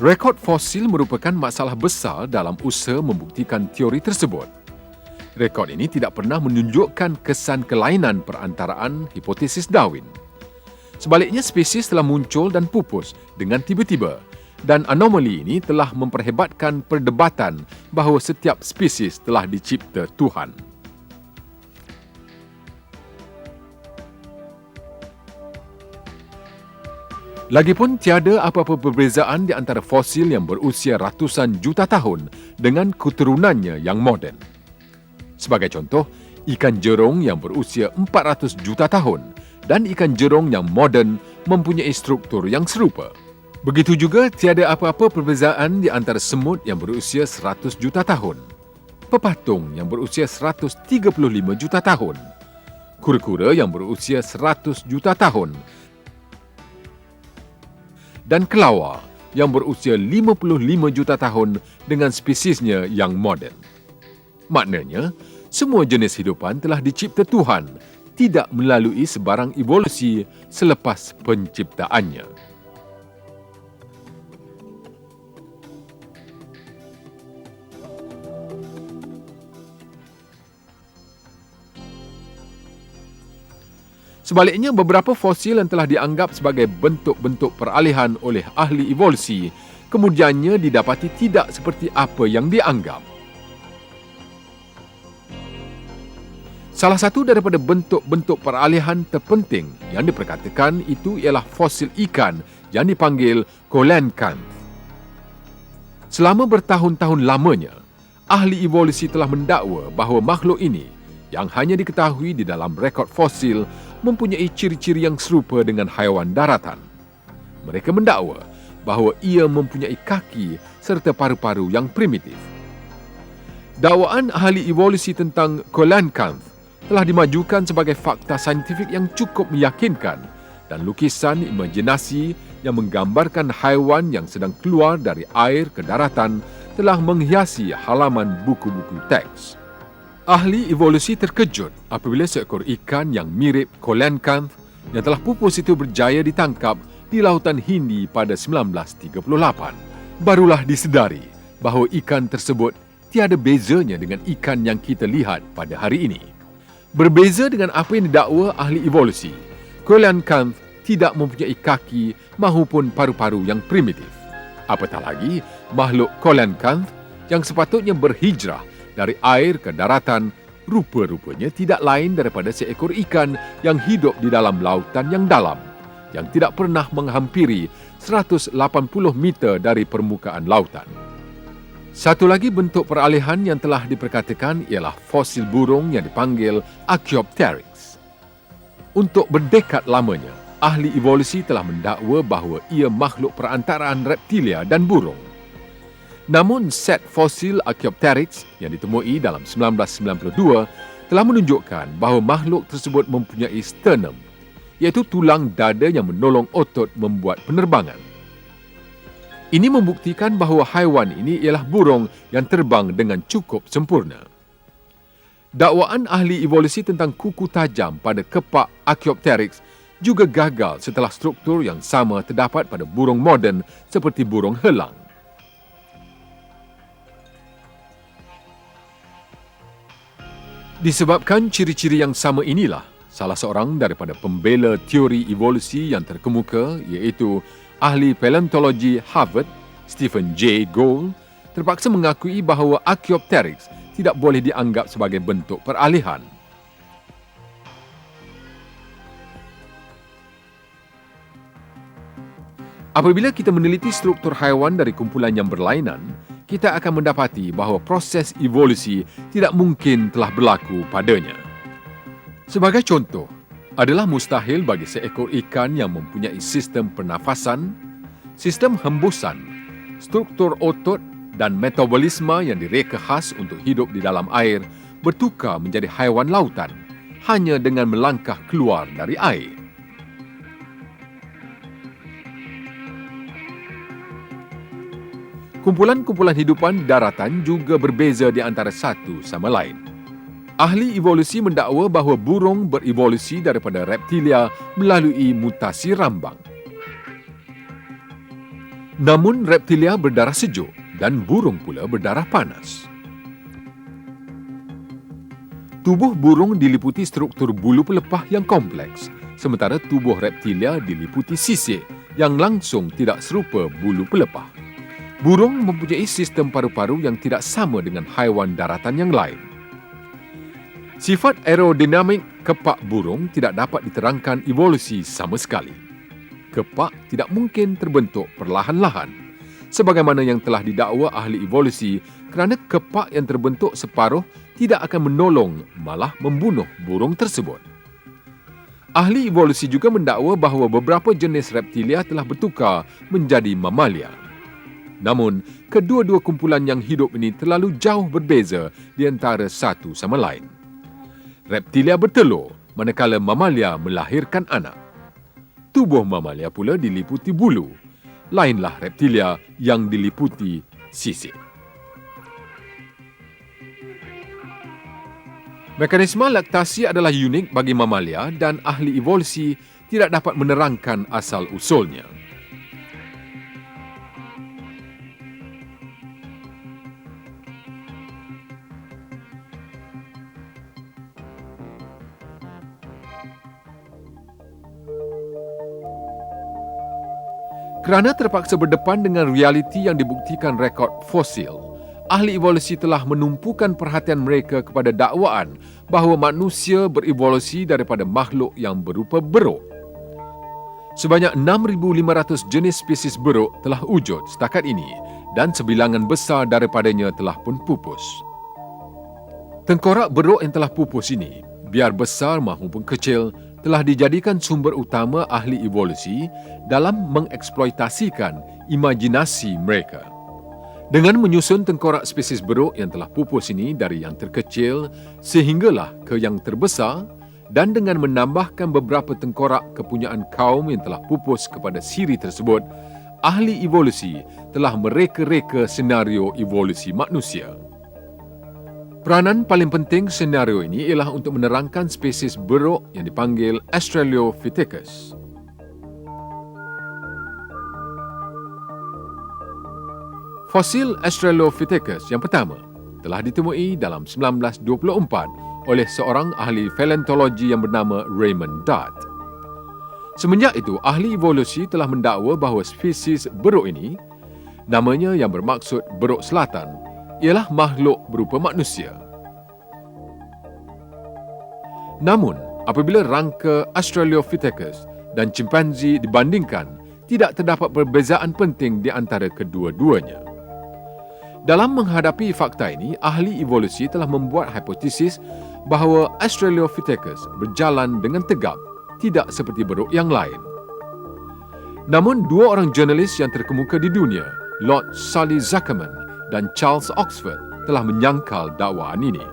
Rekod fosil merupakan masalah besar dalam usaha membuktikan teori tersebut. Rekod ini tidak pernah menunjukkan kesan kelainan perantaraan hipotesis Darwin. Sebaliknya, spesies telah muncul dan pupus dengan tiba-tiba dan anomali ini telah memperhebatkan perdebatan bahawa setiap spesies telah dicipta Tuhan. Lagipun tiada apa-apa perbezaan di antara fosil yang berusia ratusan juta tahun dengan keturunannya yang moden. Sebagai contoh, ikan jerung yang berusia 400 juta tahun dan ikan jerung yang moden mempunyai struktur yang serupa. Begitu juga tiada apa-apa perbezaan di antara semut yang berusia 100 juta tahun, pepatung yang berusia 135 juta tahun, kura-kura yang berusia 100 juta tahun, dan kelawar yang berusia 55 juta tahun dengan spesiesnya yang moden. Maknanya, semua jenis hidupan telah dicipta Tuhan, tidak melalui sebarang evolusi selepas penciptaannya. Sebaliknya, beberapa fosil yang telah dianggap sebagai bentuk-bentuk peralihan oleh ahli evolusi kemudiannya didapati tidak seperti apa yang dianggap. Salah satu daripada bentuk-bentuk peralihan terpenting yang diperkatakan itu ialah fosil ikan yang dipanggil coelacanth. Selama bertahun-tahun lamanya, ahli evolusi telah mendakwa bahawa makhluk ini yang hanya diketahui di dalam rekod fosil mempunyai ciri-ciri yang serupa dengan haiwan daratan. Mereka mendakwa bahawa ia mempunyai kaki serta paru-paru yang primitif. Dakwaan ahli evolusi tentang coelacanth telah dimajukan sebagai fakta saintifik yang cukup meyakinkan dan lukisan imajinasi yang menggambarkan haiwan yang sedang keluar dari air ke daratan telah menghiasi halaman buku-buku teks. Ahli evolusi terkejut apabila seekor ikan yang mirip coelacanth yang telah pupus itu berjaya ditangkap di Lautan Hindi pada 1938. Barulah disedari bahawa ikan tersebut tiada bezanya dengan ikan yang kita lihat pada hari ini. Berbeza dengan apa yang didakwa ahli evolusi, coelacanth tidak mempunyai kaki mahupun paru-paru yang primitif. Apatah lagi, makhluk coelacanth yang sepatutnya berhijrah dari air ke daratan rupa-rupanya tidak lain daripada seekor ikan yang hidup di dalam lautan yang dalam, yang tidak pernah menghampiri 180 meter dari permukaan lautan. Satu lagi bentuk peralihan yang telah diperkatakan ialah fosil burung yang dipanggil Archaeopteryx. Untuk berdekad lamanya, ahli evolusi telah mendakwa bahawa ia makhluk perantaraan reptilia dan burung. Namun, set fosil Archaeopteryx yang ditemui dalam 1992 telah menunjukkan bahawa makhluk tersebut mempunyai sternum, iaitu tulang dada yang menolong otot membuat penerbangan. Ini membuktikan bahawa haiwan ini ialah burung yang terbang dengan cukup sempurna. Dakwaan ahli evolusi tentang kuku tajam pada kepak Archaeopteryx juga gagal setelah struktur yang sama terdapat pada burung moden seperti burung helang. Disebabkan ciri-ciri yang sama inilah, salah seorang daripada pembela teori evolusi yang terkemuka iaitu ahli paleontologi Harvard, Stephen J. Gould, terpaksa mengakui bahawa Archaeopteryx tidak boleh dianggap sebagai bentuk peralihan. Apabila kita meneliti struktur haiwan dari kumpulan yang berlainan, kita akan mendapati bahawa proses evolusi tidak mungkin telah berlaku padanya. Sebagai contoh, adalah mustahil bagi seekor ikan yang mempunyai sistem pernafasan, sistem hembusan, struktur otot dan metabolisme yang direka khas untuk hidup di dalam air bertukar menjadi haiwan lautan hanya dengan melangkah keluar dari air. Kumpulan-kumpulan hidupan di daratan juga berbeza di antara satu sama lain. Ahli evolusi mendakwa bahawa burung berevolusi daripada reptilia melalui mutasi rambang. Namun reptilia berdarah sejuk dan burung pula berdarah panas. Tubuh burung diliputi struktur bulu pelepah yang kompleks, sementara tubuh reptilia diliputi sisik yang langsung tidak serupa bulu pelepah. Burung mempunyai sistem paru-paru yang tidak sama dengan haiwan daratan yang lain. Sifat aerodinamik kepak burung tidak dapat diterangkan evolusi sama sekali. Kepak tidak mungkin terbentuk perlahan-lahan, sebagaimana yang telah didakwa ahli evolusi, kerana kepak yang terbentuk separuh tidak akan menolong, malah membunuh burung tersebut. Ahli evolusi juga mendakwa bahawa beberapa jenis reptilia telah bertukar menjadi mamalia. Namun, kedua-dua kumpulan yang hidup ini terlalu jauh berbeza di antara satu sama lain. Reptilia bertelur, manakala mamalia melahirkan anak. Tubuh mamalia pula diliputi bulu. Lainlah reptilia yang diliputi sisik. Mekanisme laktasi adalah unik bagi mamalia dan ahli evolusi tidak dapat menerangkan asal-usulnya. Kerana terpaksa berdepan dengan realiti yang dibuktikan rekod fosil, ahli evolusi telah menumpukan perhatian mereka kepada dakwaan bahawa manusia berevolusi daripada makhluk yang berupa beruk. Sebanyak 6,500 jenis spesies beruk telah wujud setakat ini dan sebilangan besar daripadanya telah pun pupus. Tengkorak beruk yang telah pupus ini, biar besar maupun kecil, telah dijadikan sumber utama ahli evolusi dalam mengeksploitasikan imajinasi mereka. Dengan menyusun tengkorak spesies beruk yang telah pupus ini dari yang terkecil sehinggalah ke yang terbesar dan dengan menambahkan beberapa tengkorak kepunyaan kaum yang telah pupus kepada siri tersebut, ahli evolusi telah mereka-reka senario evolusi manusia. Peranan paling penting senario ini ialah untuk menerangkan spesies beruk yang dipanggil Australopithecus. Fosil Australopithecus yang pertama telah ditemui dalam 1924 oleh seorang ahli paleontologi yang bernama Raymond Dart. Semenjak itu, ahli evolusi telah mendakwa bahawa spesies beruk ini, namanya yang bermaksud beruk selatan, ialah makhluk berupa manusia. Namun, apabila rangka Australopithecus dan chimpanzee dibandingkan, tidak terdapat perbezaan penting di antara kedua-duanya. Dalam menghadapi fakta ini, ahli evolusi telah membuat hipotesis bahawa Australopithecus berjalan dengan tegap, tidak seperti beruk yang lain. Namun, dua orang jurnalis yang terkemuka di dunia, Lord Sully Zuckerman dan Charles Oxford, telah menyangkal dakwaan ini.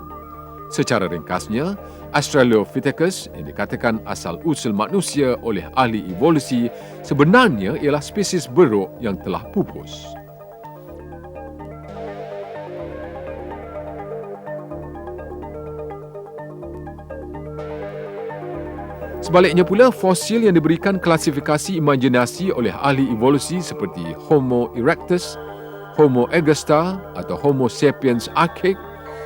Secara ringkasnya, Australopithecus yang dikatakan asal-usul manusia oleh ahli evolusi sebenarnya ialah spesies beruk yang telah pupus. Sebaliknya pula, fosil yang diberikan klasifikasi imajinasi oleh ahli evolusi seperti Homo erectus, Homo ergaster atau Homo sapiens archaic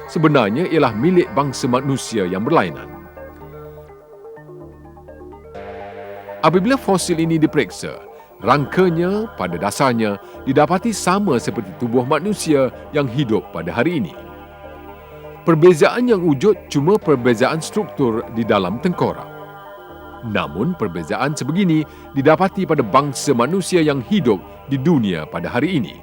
sebenarnya ialah milik bangsa manusia yang berlainan. Apabila fosil ini diperiksa, rangkanya pada dasarnya didapati sama seperti tubuh manusia yang hidup pada hari ini. Perbezaan yang wujud cuma perbezaan struktur di dalam tengkorak. Namun perbezaan sebegini didapati pada bangsa manusia yang hidup di dunia pada hari ini.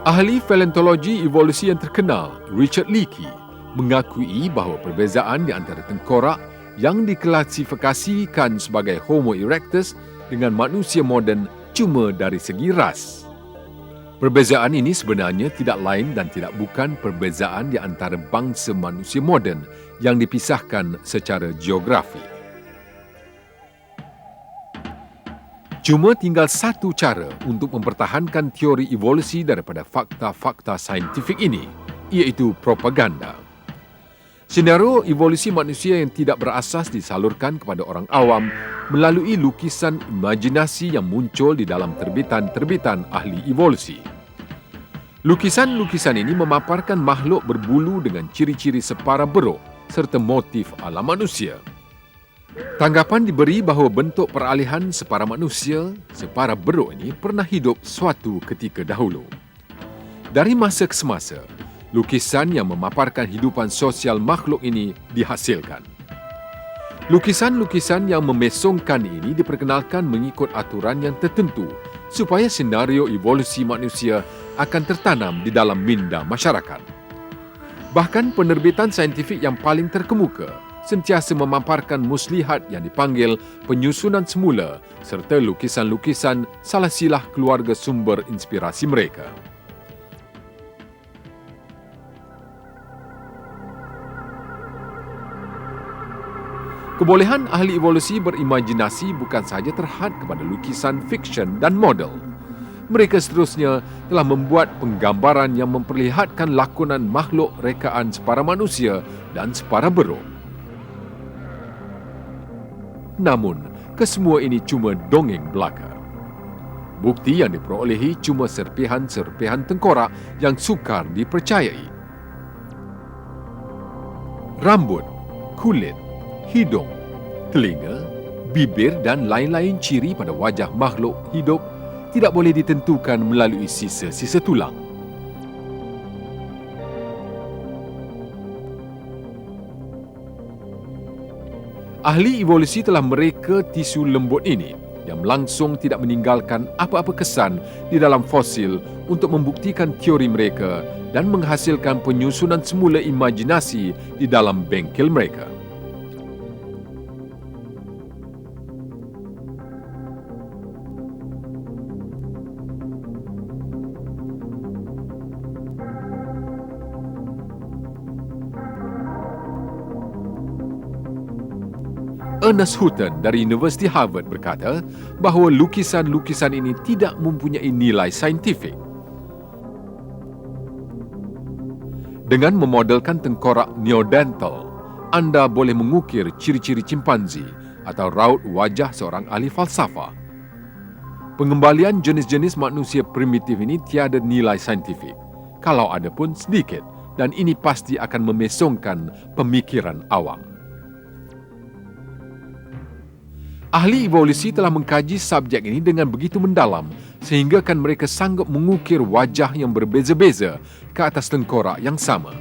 Ahli paleontologi evolusi yang terkenal, Richard Leakey, mengakui bahawa perbezaan di antara tengkorak yang diklasifikasikan sebagai Homo erectus dengan manusia moden cuma dari segi ras. Perbezaan ini sebenarnya tidak lain dan tidak bukan perbezaan di antara bangsa manusia moden yang dipisahkan secara geografi. Cuma tinggal satu cara untuk mempertahankan teori evolusi daripada fakta-fakta saintifik ini, iaitu propaganda. Senario evolusi manusia yang tidak berasas disalurkan kepada orang awam melalui lukisan imajinasi yang muncul di dalam terbitan-terbitan ahli evolusi. Lukisan-lukisan ini memaparkan makhluk berbulu dengan ciri-ciri separa beruk serta motif ala manusia. Tanggapan diberi bahawa bentuk peralihan separa manusia, separa beruk ini pernah hidup suatu ketika dahulu. Dari masa ke semasa, lukisan yang memaparkan hidupan sosial makhluk ini dihasilkan. Lukisan-lukisan yang memesongkan ini diperkenalkan mengikut aturan yang tertentu supaya senario evolusi manusia akan tertanam di dalam minda masyarakat. Bahkan penerbitan saintifik yang paling terkemuka sentiasa memaparkan muslihat yang dipanggil penyusunan semula serta lukisan-lukisan salah silah keluarga sumber inspirasi mereka. Kebolehan ahli evolusi berimajinasi bukan sahaja terhad kepada lukisan fiksyen dan model. Mereka seterusnya telah membuat penggambaran yang memperlihatkan lakonan makhluk rekaan separa manusia dan separa beruk. Namun, kesemua ini cuma dongeng belaka. Bukti yang diperolehi cuma serpihan-serpihan tengkorak yang sukar dipercayai. Rambut, kulit, hidung, telinga, bibir dan lain-lain ciri pada wajah makhluk hidup tidak boleh ditentukan melalui sisa-sisa tulang. Ahli evolusi telah mereka tisu lembut ini yang langsung tidak meninggalkan apa-apa kesan di dalam fosil untuk membuktikan teori mereka dan menghasilkan penyusunan semula imajinasi di dalam bengkel mereka. Ernest Hutton dari Universiti Harvard berkata bahawa lukisan-lukisan ini tidak mempunyai nilai saintifik. Dengan memodelkan tengkorak neodental, anda boleh mengukir ciri-ciri cimpanzi atau raut wajah seorang ahli falsafah. Pengembalian jenis-jenis manusia primitif ini tiada nilai saintifik, kalau ada pun sedikit, dan ini pasti akan memesongkan pemikiran awam. Ahli evolusi telah mengkaji subjek ini dengan begitu mendalam sehingga kan mereka sanggup mengukir wajah yang berbeza-beza ke atas tengkorak yang sama.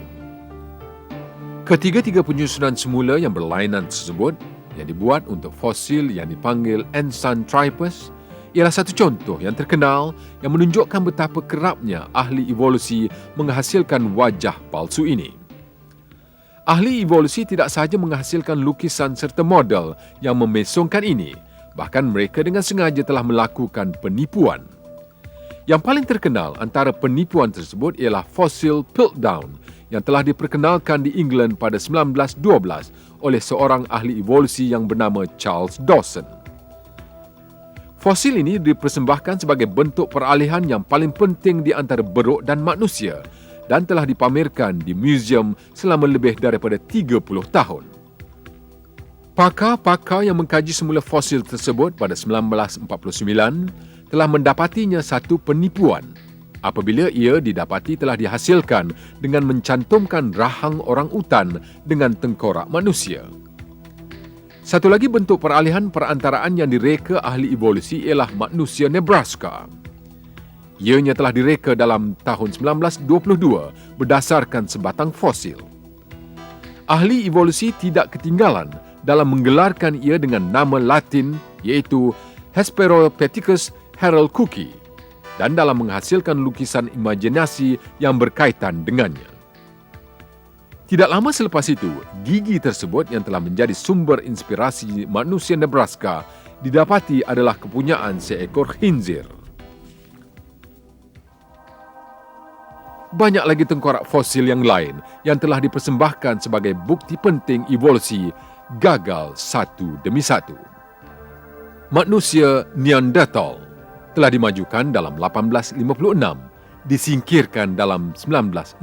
Ketiga-tiga penyusunan semula yang berlainan tersebut yang dibuat untuk fosil yang dipanggil Ensanthripus ialah satu contoh yang terkenal yang menunjukkan betapa kerapnya ahli evolusi menghasilkan wajah palsu ini. Ahli evolusi tidak sahaja menghasilkan lukisan serta model yang memesongkan ini, bahkan mereka dengan sengaja telah melakukan penipuan. Yang paling terkenal antara penipuan tersebut ialah fosil Piltdown yang telah diperkenalkan di England pada 1912 oleh seorang ahli evolusi yang bernama Charles Dawson. Fosil ini dipersembahkan sebagai bentuk peralihan yang paling penting di antara beruk dan manusia dan telah dipamerkan di muzium selama lebih daripada 30 tahun. Pakar-pakar yang mengkaji semula fosil tersebut pada 1949 telah mendapatinya satu penipuan apabila ia didapati telah dihasilkan dengan mencantumkan rahang orang utan dengan tengkorak manusia. Satu lagi bentuk peralihan perantaraan yang direka ahli evolusi ialah manusia Nebraska. Ianya telah direka dalam tahun 1922 berdasarkan sebatang fosil. Ahli evolusi tidak ketinggalan dalam menggelarkan ia dengan nama Latin iaitu Hesperopithecus harolcuci dan dalam menghasilkan lukisan imajinasi yang berkaitan dengannya. Tidak lama selepas itu, gigi tersebut yang telah menjadi sumber inspirasi manusia Nebraska didapati adalah kepunyaan seekor khinzir. Banyak lagi tengkorak fosil yang lain yang telah dipersembahkan sebagai bukti penting evolusi gagal satu demi satu. Manusia Neanderthal telah dimajukan dalam 1856, disingkirkan dalam 1960.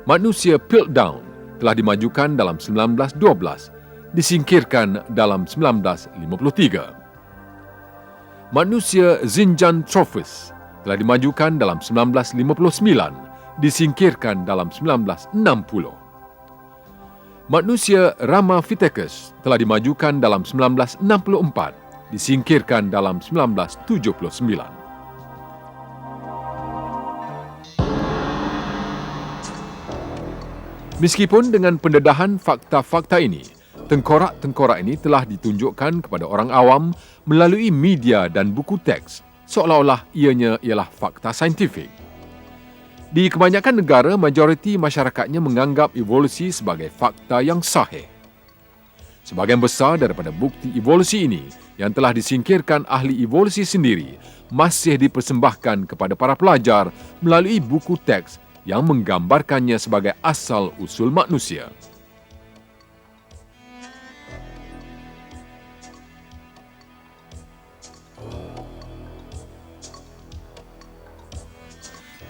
Manusia Piltdown telah dimajukan dalam 1912, disingkirkan dalam 1953. Manusia Zinjanthropus telah dimajukan dalam 1959, disingkirkan dalam 1960. Manusia Ramapithecus telah dimajukan dalam 1964, disingkirkan dalam 1979. Meskipun dengan pendedahan fakta-fakta ini, tengkorak-tengkorak ini telah ditunjukkan kepada orang awam melalui media dan buku teks, seolah-olah ianya ialah fakta saintifik. Di kebanyakan negara, majoriti masyarakatnya menganggap evolusi sebagai fakta yang sahih. Sebahagian besar daripada bukti evolusi ini yang telah disingkirkan ahli evolusi sendiri masih dipersembahkan kepada para pelajar melalui buku teks yang menggambarkannya sebagai asal-usul manusia.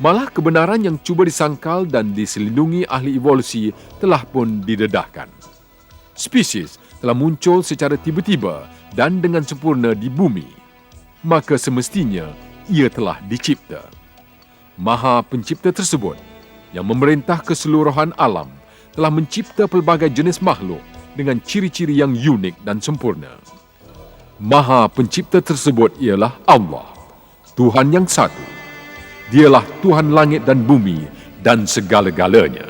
Malah kebenaran yang cuba disangkal dan diselindungi ahli evolusi telah pun didedahkan. Spesies telah muncul secara tiba-tiba dan dengan sempurna di bumi, maka semestinya ia telah dicipta. Maha Pencipta tersebut yang memerintah keseluruhan alam telah mencipta pelbagai jenis makhluk dengan ciri-ciri yang unik dan sempurna. Maha Pencipta tersebut ialah Allah, Tuhan yang satu. Dialah Tuhan langit dan bumi dan segala-galanya.